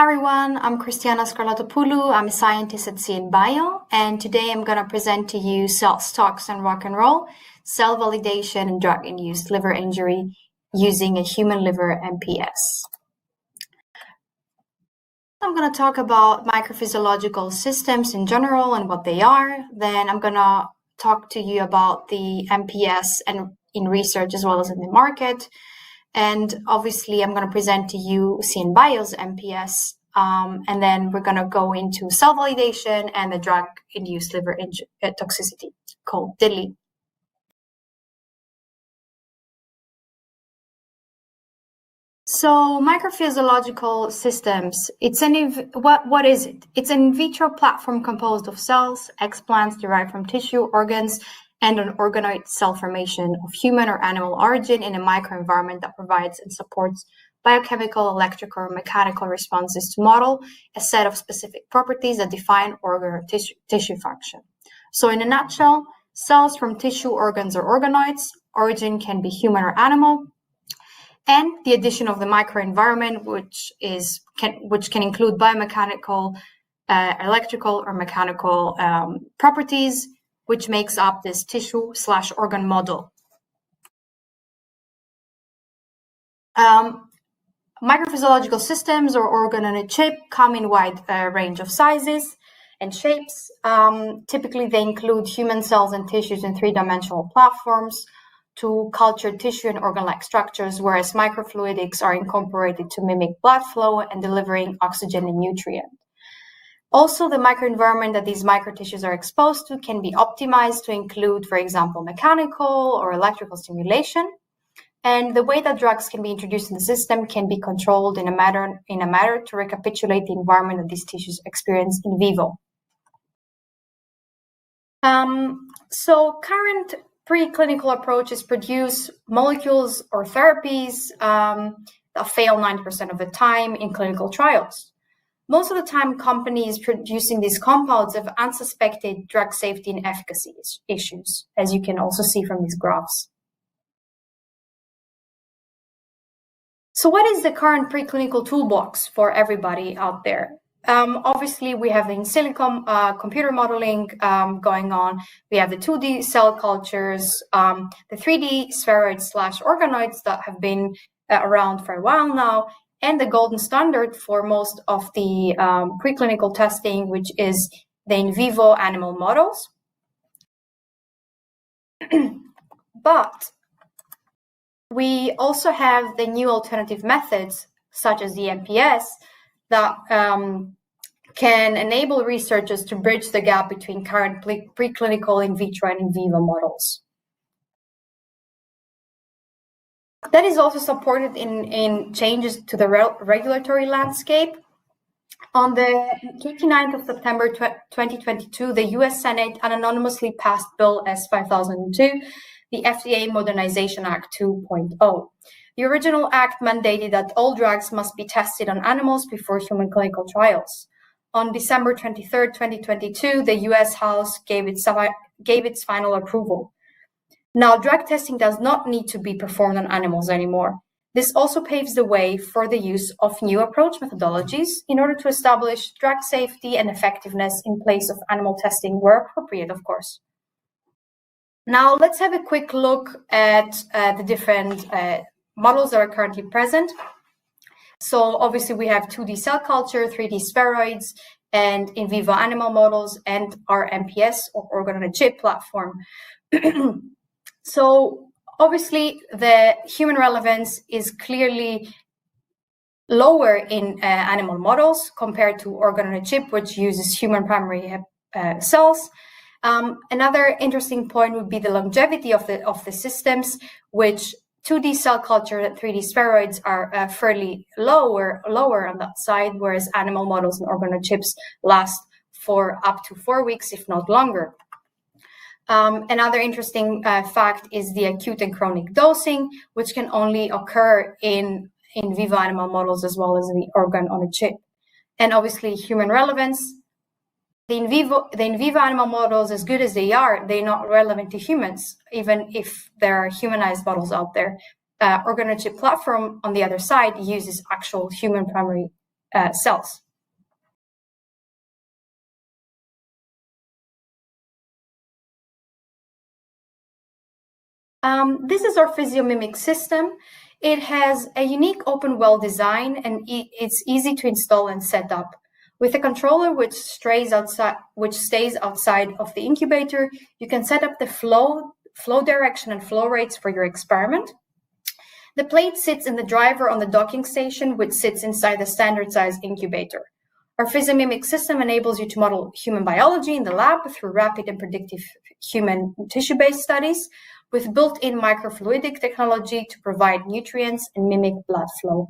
everyone, I'm Christiana Skarlatopoulou. I'm a scientist at CNBio, and today I'm going to present to you cell stocks and rock and roll, cell validation and drug-induced liver injury using a human liver MPS. I'm going to talk about microphysiological systems in general and what they are. Then I'm going to talk to you about the MPS and in research as well as in the market. And obviously, I'm going to present to you CNBio's MPS, and then we're going to go into cell validation and the drug-induced liver toxicity called DILI. So microphysiological systems, what is it? It's an in vitro platform composed of cells, explants derived from tissue, organs, and an organoid cell formation of human or animal origin in a microenvironment that provides and supports biochemical, electrical, or mechanical responses to model a set of specific properties that define organ or tissue function. So in a nutshell, cells from tissue, organs, or organoids, origin can be human or animal, and the addition of the microenvironment, which can include biomechanical, electrical, or mechanical properties, which makes up this tissue/organ model. Microphysiological systems or organ on a chip come in wide range of sizes and shapes. Typically, they include human cells and tissues in three-dimensional platforms to cultured tissue and organ-like structures, whereas microfluidics are incorporated to mimic blood flow and delivering oxygen and nutrient. Also, the microenvironment that these microtissues are exposed to can be optimized to include, for example, mechanical or electrical stimulation. And the way that drugs can be introduced in the system can be controlled in a manner to recapitulate the environment that these tissues experience in vivo. So current preclinical approaches produce molecules or therapies that fail 90% of the time in clinical trials. Most of the time, companies producing these compounds have unsuspected drug safety and efficacy issues, as you can also see from these graphs. So what is the current preclinical toolbox for everybody out there? Obviously, we have the in silico computer modeling going on. We have the 2D cell cultures, the 3D spheroids/organoids that have been around for a while now, and the golden standard for most of the preclinical testing, which is the in vivo animal models. But we also have the new alternative methods, such as the MPS, that can enable researchers to bridge the gap between current preclinical in vitro and in vivo models. That is also supported in changes to the regulatory landscape. On the 29th of September 2022, the US Senate unanimously passed Bill S-5002, the FDA Modernization Act 2.0. The original act mandated that all drugs must be tested on animals before human clinical trials. On December 23rd, 2022, the US House gave its final approval. Now, drug testing does not need to be performed on animals anymore. This also paves the way for the use of new approach methodologies in order to establish drug safety and effectiveness in place of animal testing where appropriate, of course. Now, let's have a quick look at the different models that are currently present. So obviously we have 2D cell culture, 3D spheroids, and in vivo animal models, and our MPS or organ on a chip platform. So obviously the human relevance is clearly lower in animal models compared to organ on a chip, which uses human primary cells. Another interesting point would be the longevity of the systems, which 2D cell culture and 3D spheroids are fairly lower on that side, whereas animal models and organ on chips last for up to 4 weeks, if not longer. Another interesting fact is the acute and chronic dosing, which can only occur in vivo animal models as well as the organ on a chip. And obviously human relevance, the in vivo animal models, as good as they are, they're not relevant to humans, even if there are humanized models out there. Organ on a chip platform, on the other side, uses actual human primary cells. This is our PhysioMimix system. It has a unique open well design, and it's easy to install and set up. With a controller which stays outside of the incubator, you can set up the flow direction and flow rates for your experiment. The plate sits in the driver on the docking station, which sits inside the standard size incubator. Our PhysioMimix system enables you to model human biology in the lab through rapid and predictive human tissue-based studies, with built-in microfluidic technology to provide nutrients and mimic blood flow.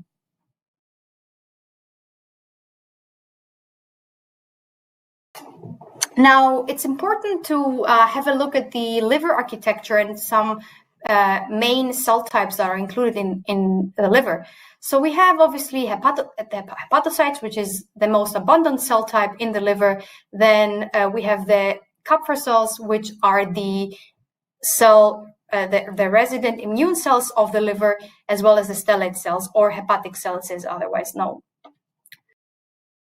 Now, it's important to have a look at the liver architecture and some main cell types that are included in the liver. So we have obviously hepatocytes, which is the most abundant cell type in the liver. Then we have the Kupffer cells, which are the resident immune cells of the liver, as well as the stellate cells, or hepatic cells as otherwise known.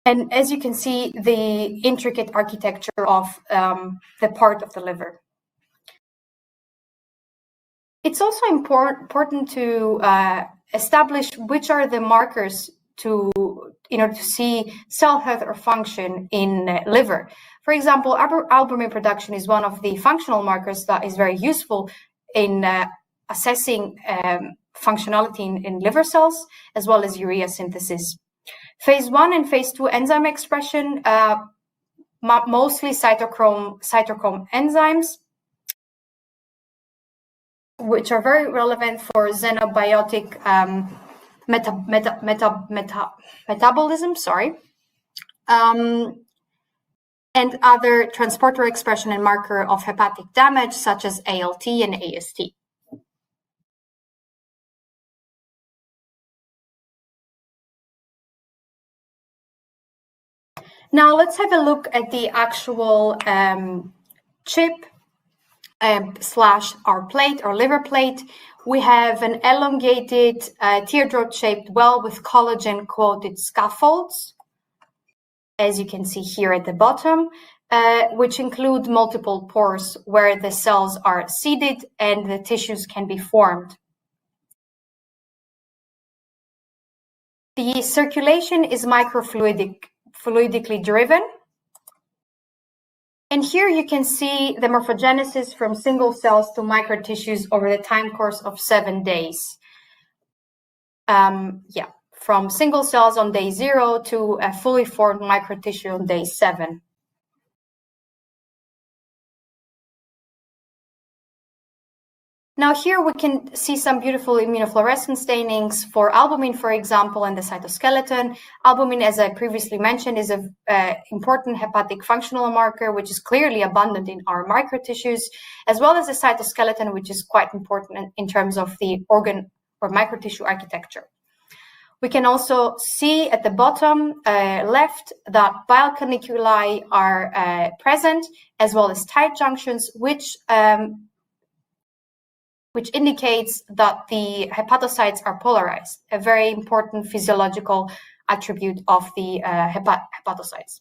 And as you can see, the intricate architecture of the part of the liver. It's also important to establish which are the markers to see cell health or function in liver. For example, albumin production is one of the functional markers that is very useful in assessing functionality in liver cells, as well as urea synthesis. Phase 1 and phase 2 enzyme expression, mostly cytochrome enzymes, which are very relevant for xenobiotic metabolism, and other transporter expression and marker of hepatic damage, such as ALT and AST. Now let's have a look at the actual chip / our plate or liver plate. We have an elongated teardrop-shaped well with collagen-coated scaffolds, as you can see here at the bottom, which include multiple pores where the cells are seeded and the tissues can be formed. The circulation is microfluidically driven. And here you can see the morphogenesis from single cells to microtissues over the time course of 7 days. From single cells on day 0 to a fully formed microtissue on day 7. Now here we can see some beautiful immunofluorescence stainings for albumin, for example, and the cytoskeleton. Albumin, as I previously mentioned, is an important hepatic functional marker, which is clearly abundant in our microtissues, as well as the cytoskeleton, which is quite important in terms of the organ or microtissue architecture. We can also see at the bottom left that bile caniculi are present, as well as tight junctions, which indicates that the hepatocytes are polarized, a very important physiological attribute of the hepatocytes.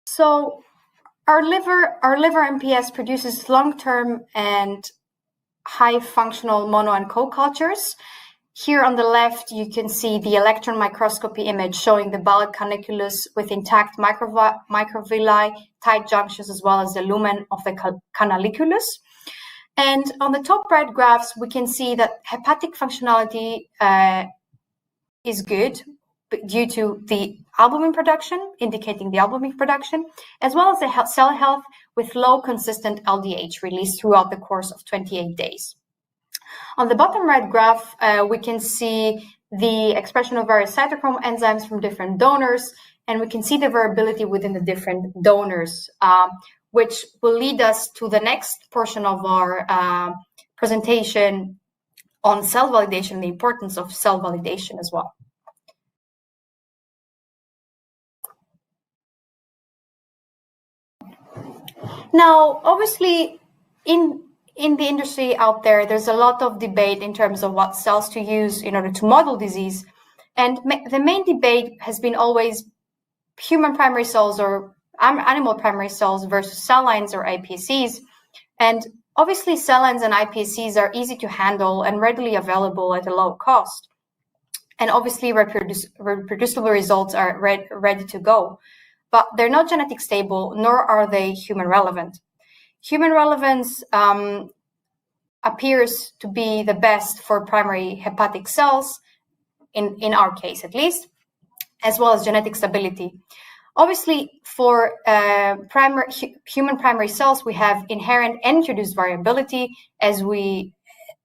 So our liver MPS produces long-term and high functional mono and co-cultures. Here on the left, you can see the electron microscopy image showing the bile caniculus with intact microvilli, tight junctions, as well as the lumen of the canaliculus. And on the top right graphs, we can see that hepatic functionality is good due to the albumin production, indicating the albumin production, as well as the cell health with low consistent LDH release throughout the course of 28 days. On the bottom right graph, we can see the expression of various cytochrome enzymes from different donors, and we can see the variability within the different donors, which will lead us to the next portion of our presentation on cell validation, the importance of cell validation as well. Now, obviously, in in the industry out there, there's a lot of debate in terms of what cells to use in order to model disease. And the main debate has been always human primary cells or animal primary cells versus cell lines or iPSCs. And obviously, cell lines and iPSCs are easy to handle and readily available at a low cost. And obviously, reproducible results are ready to go. But they're not genetic stable, nor are they human relevant. Human relevance appears to be the best for primary hepatic cells, in our case at least, as well as genetic stability. Obviously, for human primary cells, we have inherent and introduced variability as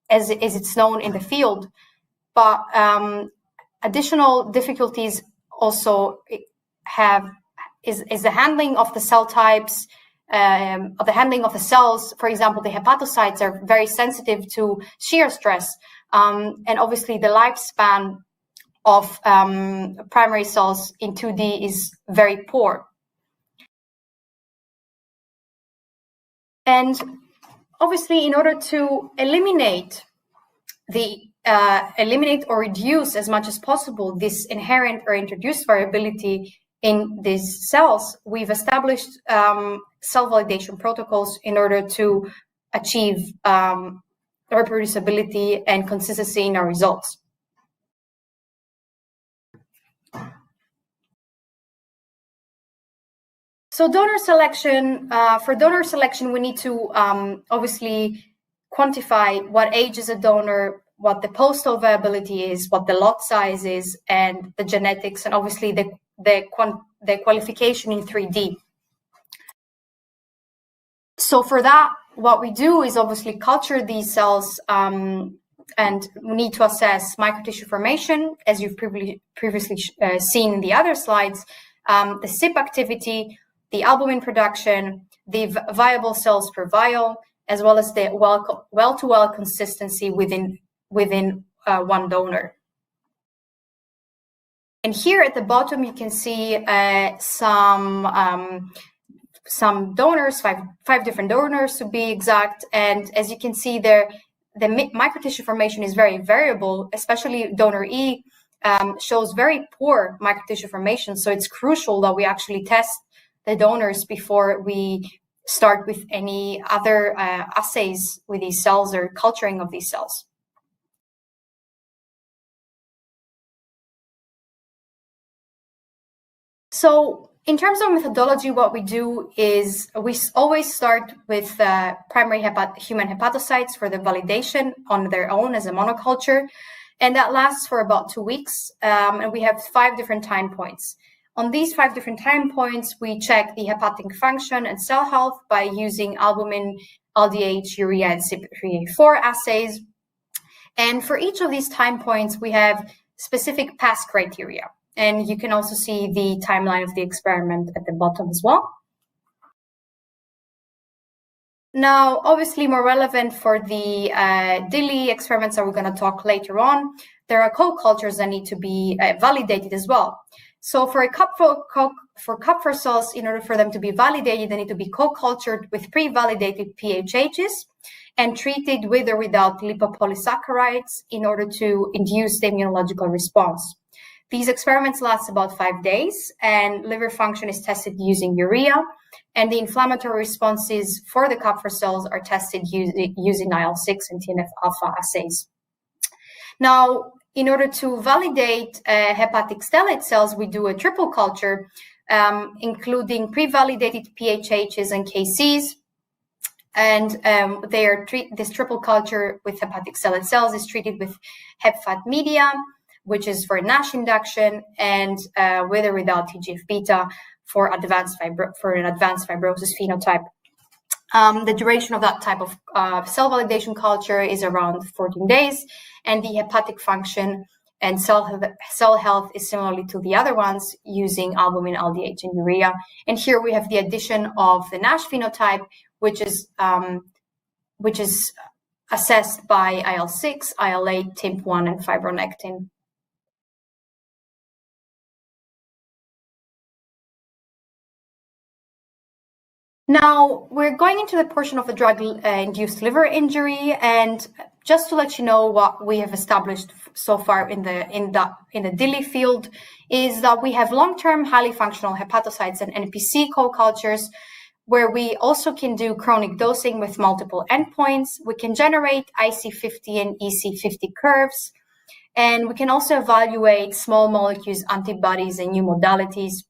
it's known in the field. But additional difficulties also is the handling of the cell types, of the handling of the cells. For example, the hepatocytes are very sensitive to shear stress, and obviously the lifespan of primary cells in 2D is very poor. And obviously, in order to eliminate or reduce as much as possible this inherent or introduced variability in these cells, we've established cell validation protocols in order to achieve reproducibility and consistency in our results. So donor selection, for donor selection, we need to obviously quantify what age is a donor, what the postal availability is, what the lot size is, and the genetics, and obviously the qualification in 3D. So for that, what we do is obviously culture these cells, and we need to assess microtissue formation, as you've previously seen in the other slides, the CYP activity, the albumin production, the viable cells per vial, as well as the well-to-well consistency within one donor. And here at the bottom, you can see some donors, five different donors to be exact. And as you can see there, the microtissue formation is very variable, especially donor E shows very poor microtissue formation. So it's crucial that we actually test the donors before we start with any other assays with these cells or culturing of these cells. So in terms of methodology, what we do is we always start with primary human hepatocytes for the validation on their own as a monoculture, and that lasts for about 2 weeks, and we have 5 different time points. On these 5 different time points, we check the hepatic function and cell health by using albumin, LDH, urea, and CYP3A4 assays. And for each of these time points, we have specific pass criteria. And you can also see the timeline of the experiment at the bottom as well. Now, obviously more relevant for the DILI experiments that we're going to talk later on, there are co-cultures that need to be validated as well. So for Kupffer cells, in order for them to be validated, they need to be co-cultured with pre-validated PHHs and treated with or without lipopolysaccharides in order to induce the immunological response. These experiments last about 5 days, and liver function is tested using urea, and the inflammatory responses for the Kupffer cells are tested using IL-6 and TNF-alpha assays. Now, in order to validate hepatic stellate cells, we do a triple culture, including pre-validated PHHs and KCs, and this triple culture with hepatic stellate cells is treated with HepFat media, which is for NASH induction, and with or without TGF-beta for an advanced fibrosis phenotype. The duration of that type of cell validation culture is around 14 days, and the hepatic function and cell health is similarly to the other ones using albumin, LDH, and urea. And here we have the addition of the NASH phenotype, which is assessed by IL-6, IL-8, TIMP1, and fibronectin. Now, we're going into the portion of the drug-induced liver injury, and just to let you know what we have established so far in the DILI field is that we have long-term highly functional hepatocytes and NPC co-cultures, where we also can do chronic dosing with multiple endpoints. We can generate IC50 and EC50 curves, and we can also evaluate small molecules, antibodies, and new modalities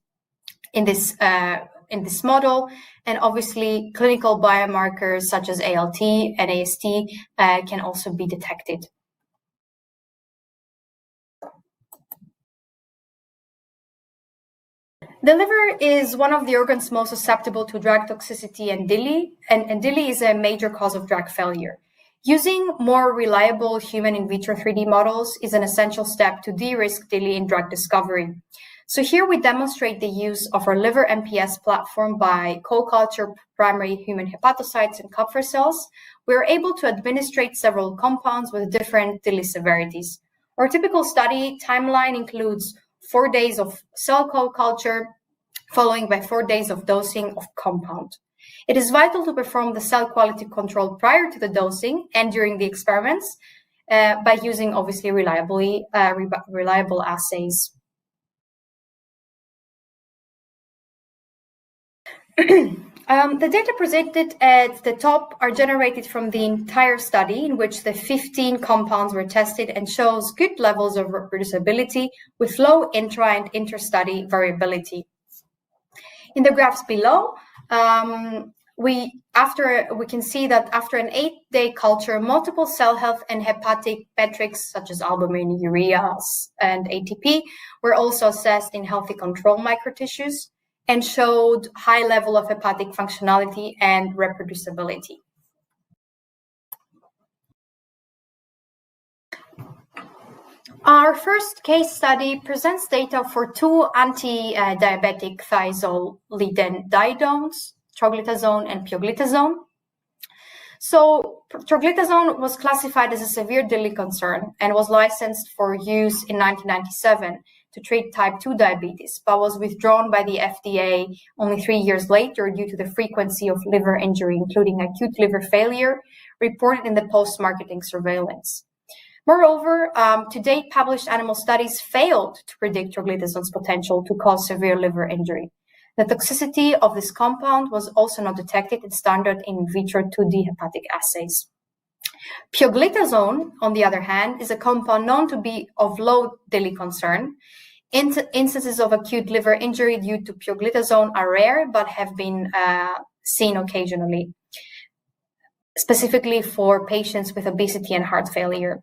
in this model. And obviously, clinical biomarkers such as ALT and AST can also be detected. The liver is one of the organs most susceptible to drug toxicity and DILI, and DILI is a major cause of drug failure. Using more reliable human in vitro 3D models is an essential step to de-risk DILI in drug discovery. So here we demonstrate the use of our liver MPS platform by co-culture primary human hepatocytes and Kupffer cells. We're able to administrate several compounds with different DILI severities. Our typical study timeline includes 4 days of cell co-culture, following by 4 days of dosing of compound. It is vital to perform the cell quality control prior to the dosing and during the experiments by using obviously reliable assays. The data presented at the top are generated from the entire study, in which the 15 compounds were tested, and shows good levels of reproducibility with low intra and inter-study variability. In the graphs below, we can see that after an 8-day culture, multiple cell health and hepatic metrics such as albumin, urea, and ATP were also assessed in healthy control microtissues and showed high level of hepatic functionality and reproducibility. Our first case study presents data for 2 anti-diabetic thiazolidinediones, troglitazone and pioglitazone. So troglitazone was classified as a severe DILI concern and was licensed for use in 1997 to treat type 2 diabetes, but was withdrawn by the FDA only 3 years later due to the frequency of liver injury, including acute liver failure, reported in the post-marketing surveillance. Moreover, to date, published animal studies failed to predict troglitazone's potential to cause severe liver injury. The toxicity of this compound was also not detected in standard in vitro 2D hepatic assays. Pioglitazone, on the other hand, is a compound known to be of low DILI concern. Instances of acute liver injury due to pioglitazone are rare, but have been seen occasionally, specifically for patients with obesity and heart failure.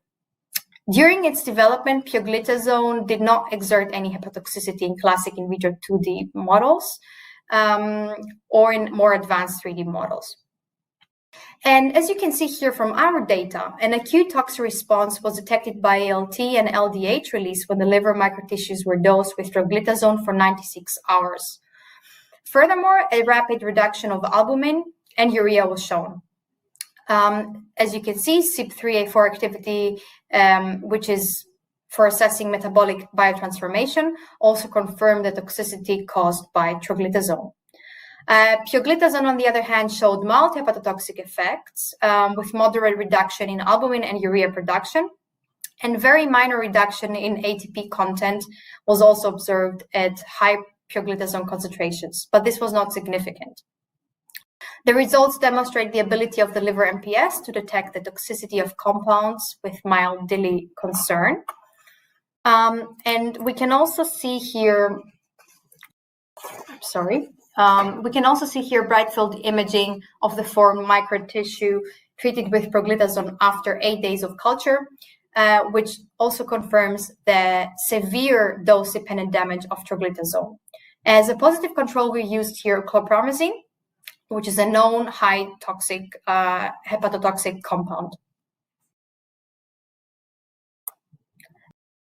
During its development, pioglitazone did not exert any hepatotoxicity in classic in vitro 2D models or in more advanced 3D models. And as you can see here from our data, an acute tox response was detected by ALT and LDH release when the liver microtissues were dosed with troglitazone for 96 hours. Furthermore, a rapid reduction of albumin and urea was shown. As you can see, CYP3A4 activity, which is for assessing metabolic biotransformation, also confirmed the toxicity caused by troglitazone. Pioglitazone, on the other hand, showed mild hepatotoxic effects with moderate reduction in albumin and urea production, and very minor reduction in ATP content was also observed at high pioglitazone concentrations, but this was not significant. The results demonstrate the ability of the liver MPS to detect the toxicity of compounds with mild DILI concern. And we can also see here, we can also see here bright field imaging of the formed microtissue treated with proglitazone after 8 days of culture, which also confirms the severe dose-dependent damage of troglitazone. As a positive control, we used here chlorpromazine, which is a known high toxic hepatotoxic compound.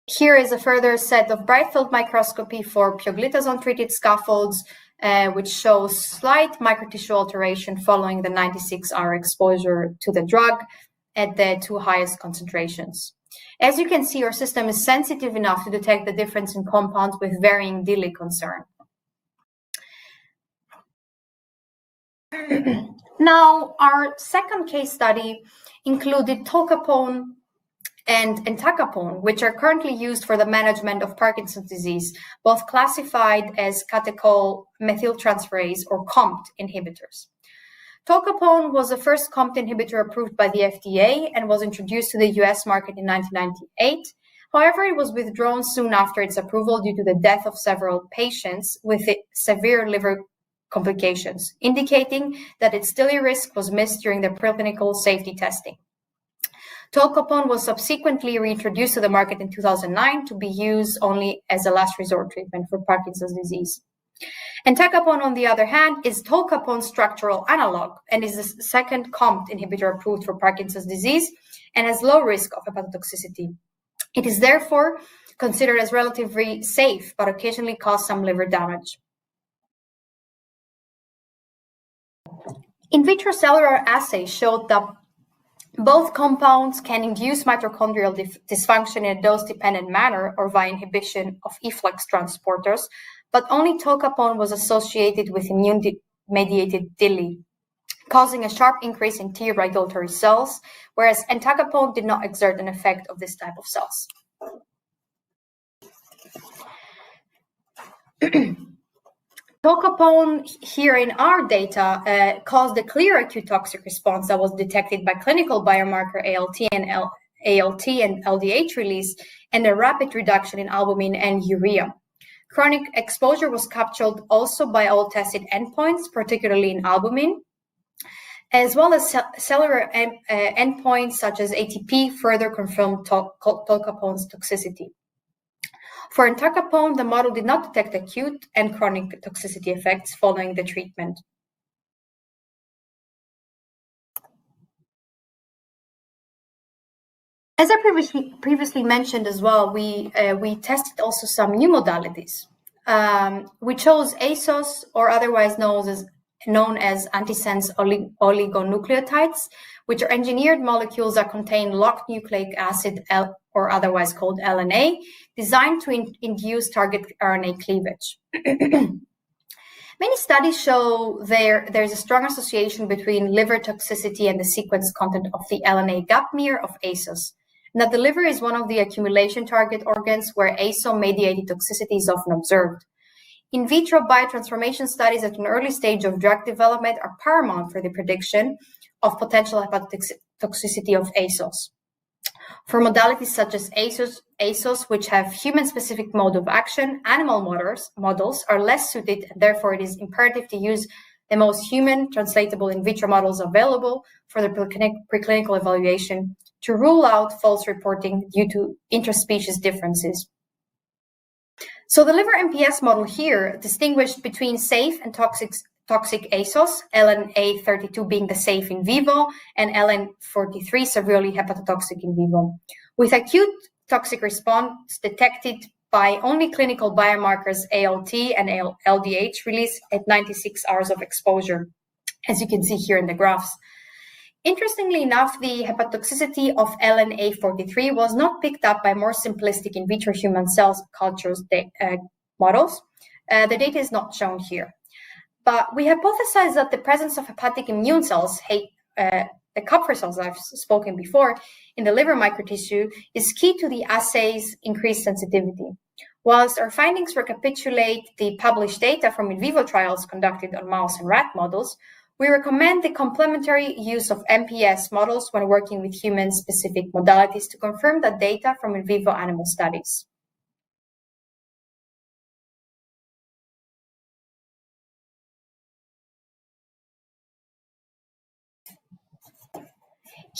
Here is a further set of bright field microscopy for pioglitazone-treated scaffolds, which shows slight microtissue alteration following the 96-hour exposure to the drug at the 2 highest concentrations. As you can see, our system is sensitive enough to detect the difference in compounds with varying DILI concern. Now, our second case study included tolcapone and entacapone, which are currently used for the management of Parkinson's disease, both classified as catechol methyltransferase or COMT inhibitors. Tolcapone was the first COMT inhibitor approved by the FDA and was introduced to the US market in 1998. However, it was withdrawn soon after its approval due to the death of several patients with severe liver complications, indicating that its DILI risk was missed during the preclinical safety testing. Tolcapone was subsequently reintroduced to the market in 2009 to be used only as a last resort treatment for Parkinson's disease. Entacapone, on the other hand, is tolcapone's structural analog and is the second COMT inhibitor approved for Parkinson's disease and has low risk of hepatotoxicity. It is therefore considered as relatively safe, but occasionally causes some liver damage. In vitro cellular assays showed that both compounds can induce mitochondrial dysfunction in a dose-dependent manner or via inhibition of efflux transporters, but only tolcapone was associated with immune-mediated DILI, causing a sharp increase in T regulatory cells, whereas entacapone did not exert an effect of this type of cells. Tolcapone here in our data caused a clear acute toxic response that was detected by clinical biomarker ALT and LDH release and a rapid reduction in albumin and urea. Chronic exposure was captured also by all tested endpoints, particularly in albumin, as well as cellular endpoints such as ATP further confirmed tolcapone's toxicity. For entacapone, the model did not detect acute and chronic toxicity effects following the treatment. As I previously mentioned as well, we tested also some new modalities. We chose ASOs, or otherwise known as antisense oligonucleotides, which are engineered molecules that contain locked nucleic acid, or otherwise called LNA, designed to induce target RNA cleavage. Many studies show there's a strong association between liver toxicity and the sequence content of the LNA gap mirror of ASOs, and that the liver is one of the accumulation target organs where ASO-mediated toxicity is often observed. In vitro biotransformation studies at an early stage of drug development are paramount for the prediction of potential hepatotoxicity of ASOs. For modalities such as ASOs, which have human-specific mode of action, animal models are less suited, and therefore it is imperative to use the most human, translatable in vitro models available for the preclinical evaluation to rule out false reporting due to interspecies differences. So the liver MPS model here distinguished between safe and toxic ASOs, LNA32 being the safe in vivo and LN43 severely hepatotoxic in vivo, with acute toxic response detected by only clinical biomarkers ALT and LDH release at 96 hours of exposure, as you can see here in the graphs. Interestingly enough, the hepatotoxicity of LNA43 was not picked up by more simplistic in vitro human cells cultures models. The data is not shown here. But we hypothesize that the presence of hepatic immune cells, the Kupffer cells I've spoken before, in the liver microtissue is key to the assay's increased sensitivity. Whilst our findings recapitulate the published data from in vivo trials conducted on mouse and rat models, we recommend the complementary use of MPS models when working with human-specific modalities to confirm that data from in vivo animal studies.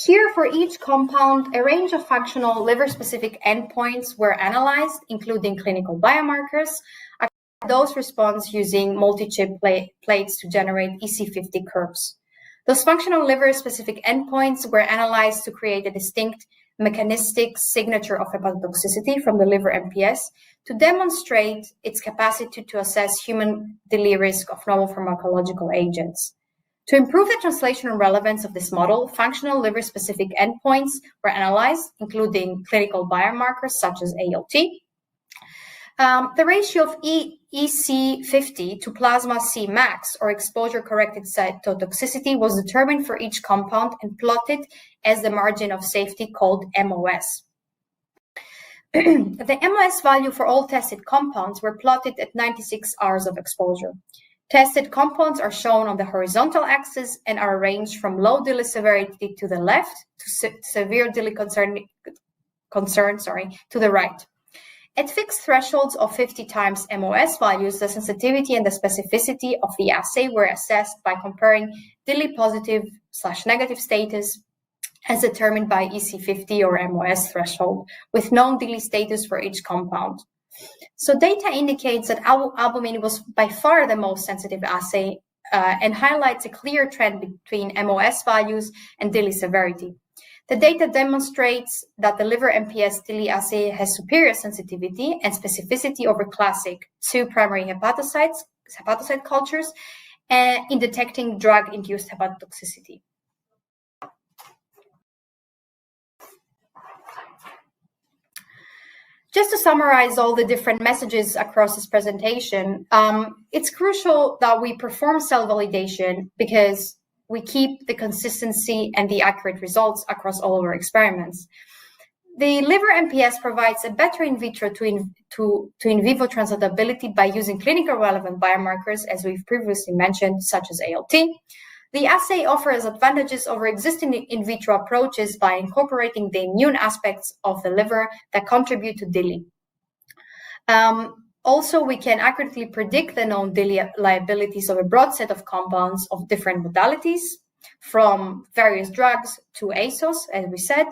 Here, for each compound, a range of functional liver-specific endpoints were analyzed, including clinical biomarkers, dose response using multi-chip plates to generate EC50 curves. Those functional liver-specific endpoints were analyzed to create a distinct mechanistic signature of hepatotoxicity from the liver MPS to demonstrate its capacity to assess human DILI risk of novel pharmacological agents. To improve the translational relevance of this model, functional liver-specific endpoints were analyzed, including clinical biomarkers such as ALT, The ratio of EC50 to plasma C max, or exposure-corrected cytotoxicity, was determined for each compound and plotted as the margin of safety called MOS. The MOS value for all tested compounds were plotted at 96 hours of exposure. Tested compounds are shown on the horizontal axis and are arranged from low DILI severity to the left to severe DILI concern to the right. At fixed thresholds of 50 times MOS values, the sensitivity and the specificity of the assay were assessed by comparing DILI positive/negative status as determined by EC50 or MOS threshold with known DILI status for each compound. So data indicates that albumin was by far the most sensitive assay and highlights a clear trend between MOS values and DILI severity. The data demonstrates that the liver MPS DILI assay has superior sensitivity and specificity over classic 2 primary hepatocyte cultures in detecting drug-induced hepatotoxicity. Just to summarize all the different messages across this presentation, it's crucial that we perform cell validation because we keep the consistency and the accurate results across all of our experiments. The liver MPS provides a better in vitro to in vivo translatability by using clinically relevant biomarkers, as we've previously mentioned, such as ALT. The assay offers advantages over existing in vitro approaches by incorporating the immune aspects of the liver that contribute to DILI. Also, we can accurately predict the known DILI liabilities of a broad set of compounds of different modalities, from various drugs to ASOs, as we said.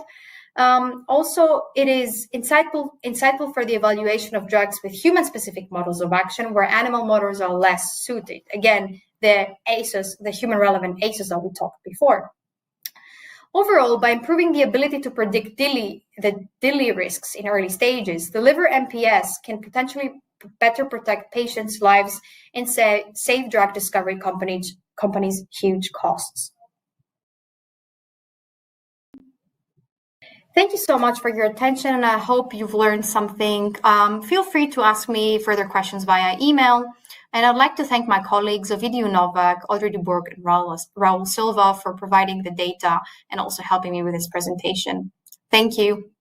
Also, it is insightful for the evaluation of drugs with human-specific models of action, where animal models are less suited. Again, the ASOs, the human-relevant ASOs that we talked before. Overall, by improving the ability to predict the DILI risks in early stages, the liver MPS can potentially better protect patients' lives and save drug discovery companies huge costs. Thank you so much for your attention, and I hope you've learned something. Feel free to ask me further questions via email. And I'd like to thank my colleagues Ovidiu Novak, Audrey Dubourg, and Raul Silva for providing the data and also helping me with this presentation. Thank you.